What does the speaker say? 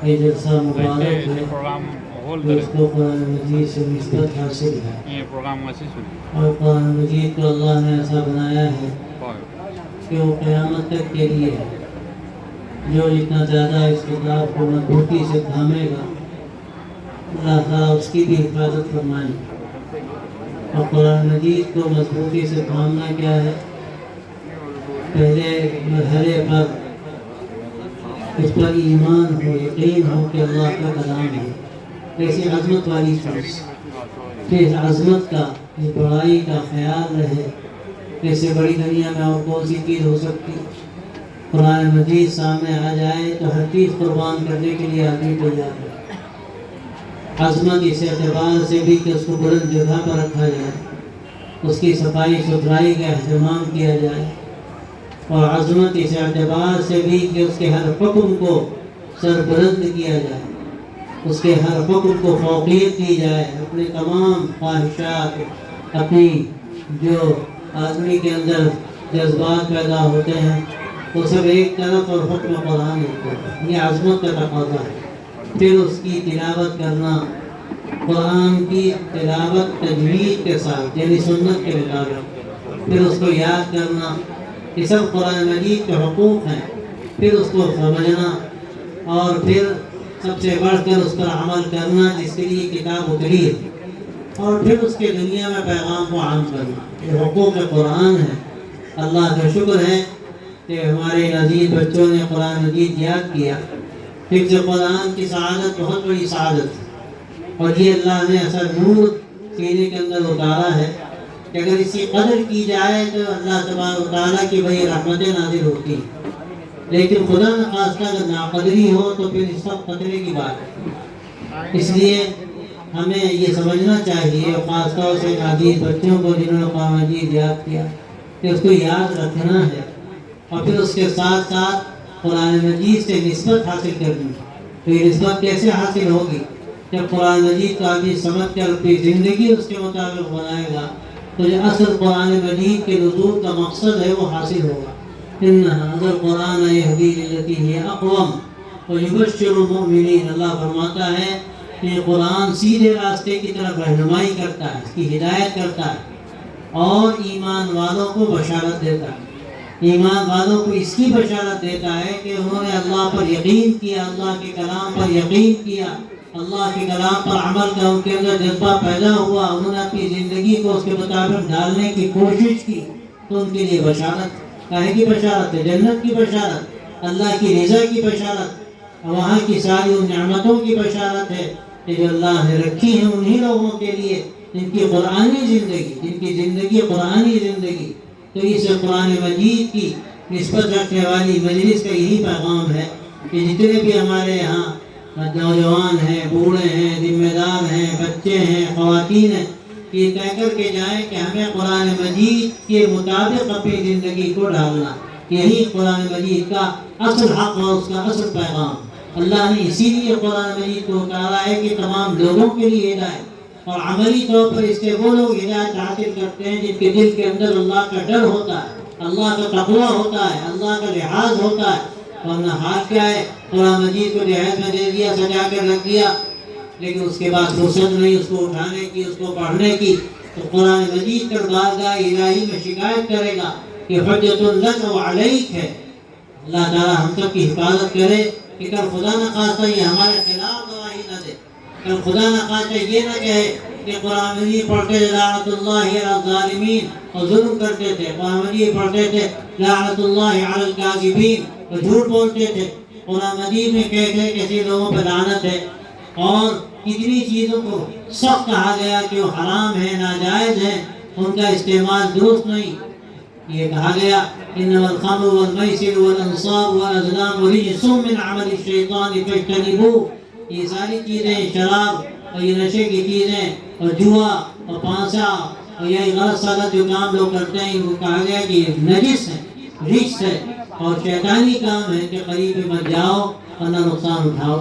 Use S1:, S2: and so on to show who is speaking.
S1: یہ جلسہ مبارک ہے،
S2: پروگرام
S1: اس کو قرآن مجید سے نسبت حاصل ہے،
S2: یہ پروگرام اسی سے
S1: اور قرآن مجید کو اللہ نے ایسا بنایا ہے کہ وہ قیامت تک کے لیے ہے۔ جو جتنا زیادہ اس کتاب کو مضبوطی سے تھامے گا، اللہ تعالیٰ اس کی بھی حفاظت فرمائیں۔ اور قرآن مجید کو مضبوطی سے تھامنا کیا ہے؟ پہلے مرحلے پر اس پر ایمان ہو، یقین ہو کہ اللہ کا کلام ہے، ایسی عظمت والی چیز، پھر اس عظمت کا، اس بڑائی کا خیال رہے۔ ایسے بڑی دنیا میں اور کون سی چیز ہو سکتی؟ قرآن مجید سامنے آ جائے تو ہر چیز قربان کرنے کے لیے آدمی تیار ہے۔ عظمت اس اعتبار سے بھی کہ اس کو بلند جگہ پر رکھا جائے، اس کی صفائی ستھرائی کا اہتمام کیا جائے، اور عظمت اس اعتبار سے بھی کہ اس کے ہر حکم کو سربلند کیا جائے، اس کے ہر حکم کو فوقیت دی جائے، اپنے تمام خواہشات، اپنی جو آدمی کے اندر جذبات پیدا ہوتے ہیں وہ سب ایک طرف اور حکم قرآن ایک طرف، یہ عظمت کا تقاضا ہے۔ پھر اس کی تلاوت کرنا، قرآن کی تلاوت تجوید کے ساتھ، یعنی سنت کے مطابق، پھر اس کو یاد کرنا، یہ سب قرآن مجید کے حقوق ہیں۔ پھر اس کو سمجھنا، اور پھر سب سے بڑھ کر اس پر عمل کرنا جس کے لیے کتاب اتری ہے، اور پھر اس کے دنیا میں پیغام کو عام کرنا، یہ حقوق قرآن ہے۔ اللہ کا شکر ہے کہ ہمارے عزیز بچوں نے قرآن مجید یاد کیا۔ حفظ قرآن کی سعادت بہت بڑی سعادت ہے، اور یہ اللہ نے اثر نور سینے کے اندر اتارا ہے کہ اگر اسی قدر کی جائے تو اللہ تبارک و تعالیٰ کی بڑی رحمتیں نازل ہوتی ہیں، لیکن خدا نخواستہ اگر ناقدری ہو تو پھر اس وقت خطرے کی بات ہے۔ اس لیے ہمیں یہ سمجھنا چاہیے، خاص طور سے عزیز بچوں کو جنہوں نے قرآن مجید یاد کیا، کہ اس کو یاد رکھنا ہے، اور پھر اس کے ساتھ ساتھ قرآن مجید سے نسبت حاصل کرنی۔ تو یہ نسبت کیسے حاصل ہوگی؟ جب قرآن مجید کا آدمی سمجھ کر اپنی زندگی اس کے مطابق بنائے گا تو جو اصل قرآن مجید کے نزول کا مقصد ہے وہ حاصل ہوگا۔ ان هذا القرآن يهدي للتي هي اقوم ويبشر المؤمنين، اللہ فرماتا ہے کہ یہ قرآن سیدھے راستے کی طرف رہنمائی کرتا ہے، اس کی ہدایت کرتا ہے، اور ایمان والوں کو بشارت دیتا ہے۔ ایمان والوں کو اس کی بشارت دیتا ہے کہ انہوں نے اللہ پر یقین کیا، اللہ کے کلام پر یقین کیا، اللہ کے کلام پر عمل کا ان کے اندر جذبہ پیدا ہوا، انہوں نے اپنی زندگی کو اس کے مطابق ڈالنے کی کوشش کی، تو ان کے لیے بشارت، کاہے کی بشارت ہے؟ جنت کی بشارت، اللہ کی رضا کی بشارت، وہاں کی ساری ان نعمتوں کی بشارت ہے کہ جو اللہ نے رکھی ہیں انہی لوگوں کے لیے جن کی قرآنی زندگی، جن کی زندگی قرآنی زندگی۔ تو اس قرآن مجید کی نسبت رکھنے والی مجلس کا یہی پیغام ہے کہ جتنے بھی ہمارے یہاں نوجوان ہیں، بوڑھے ہیں، ذمہ دار ہیں، بچے ہیں، خواتین ہیں، یہ کہہ کر کے جائیں کہ ہمیں قرآن مجید کے مطابق اپنی زندگی کو ڈالنا، یہی قرآن مجید کا اصل حق اور اس کا اصل پیغام۔ اللہ نے اسی لیے قرآن مجید کو اتارا ہے کہ تمام لوگوں کے لیے ہدایت، اور عملی طور پر اس سے وہ لوگ ہدایت حاصل کرتے ہیں جن کے دل کے اندر اللہ کا ڈر ہوتا ہے، اللہ کا تقویٰ ہوتا ہے، اللہ کا لحاظ ہوتا ہے۔ ورنہ حال کیا ہے؟ قرآن مجید کو جہیز میں دے دیا، سجا کر رکھ دیا، لیکن اس کے بعد فرصت نہیں اس کو اٹھانے کی، اس کو پڑھنے کی، تو قرآن مجید کر بارگاہ الہی میں شکایت کرے گا کہ حجت لک و علیک ہے۔ اللہ تعالیٰ ہم سب کی حفاظت کرے کہ کل خدا نخواستہ یہ ہمارے خلاف گواہی نہ دے، کل خدا نخواستہ یہ نہ کہے کہ قرآن مجید پڑھتے تھے لعنت اللہ علی الظالمین اور ظلم کرتے تھے، قرآن مجید پڑھتے تھے لعنت اللہ علی الکاذبین اور جھوٹ بولتے تھے، قرآن مجید میں کہتے کیسے لوگوں پہ لعنت ہے، اور کتنی چیزوں کو سخت کہا گیا کہ وہ حرام ہے، ناجائز ہے، ان کا استعمال درست نہیں۔ یہ کہا گیا انما الخمر والمیسر والانصاب والازلام رجس من عمل الشیطان فاجتنبوه، یہ ساری چیزیں، شراب اور یہ نشے کی چیزیں اور جوا اور پانسا اور یہ غلط سالت جو کام لوگ کرتے ہیں، ان کو کہا گیا کہ یہ نجس ہے، رجس ہے اور شیطانی کام ہے کہ قریب مت جاؤ ورنہ نقصان اٹھاؤ۔